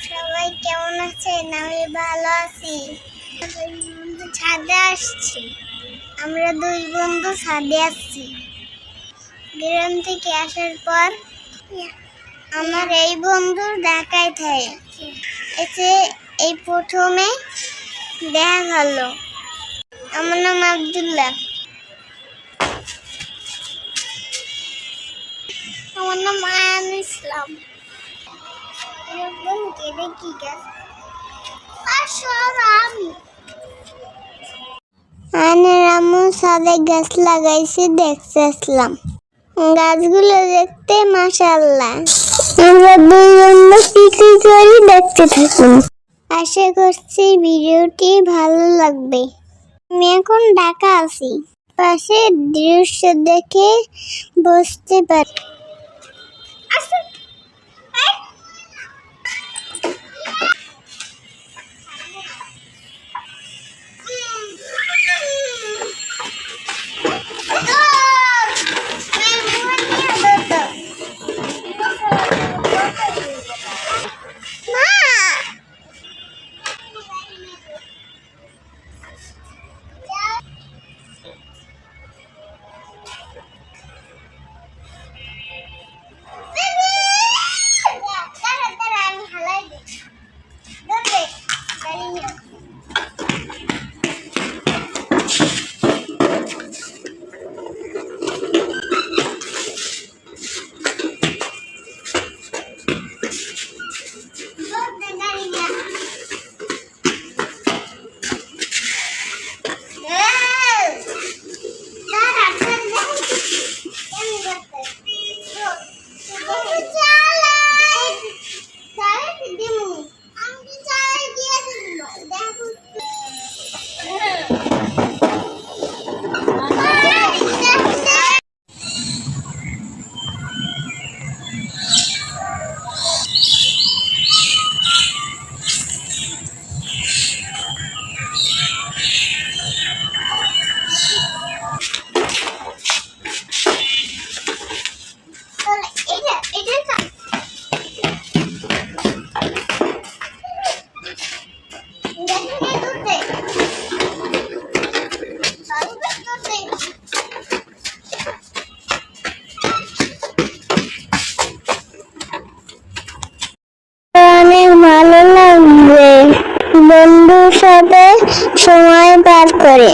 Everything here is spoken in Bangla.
সবাই কেমন আছেন? আমি ভালো আছি। ছাদে আসছি। আমরা দুই বন্ধু ছাদে আসছি। গ্রাম থেকে আসার পর আমার এই বন্ধুর ঢাকায় থাকে। এসে এই প্রথমে দেখা হলো। আমার নাম আব্দুল্লাহ। আমার নাম আয়ান ইসলাম। আয়নের আম্মু ছাদে গাছ লাগাইছে, দেখতে আসলাম। গাছগুলো দেখতে মাশাআল্লাহ। আমরা দুই বন্ধু কি করি দেখতে থাকুন। আশা করছি ভিডিওটি ভালো লাগবে। আমি এখন ঢাকা আছি। পাশে দৃশ্য দেখে বুঝতে পারি। অনেক ভালো লাগবে বন্ধুর সাথে সময় পার করে।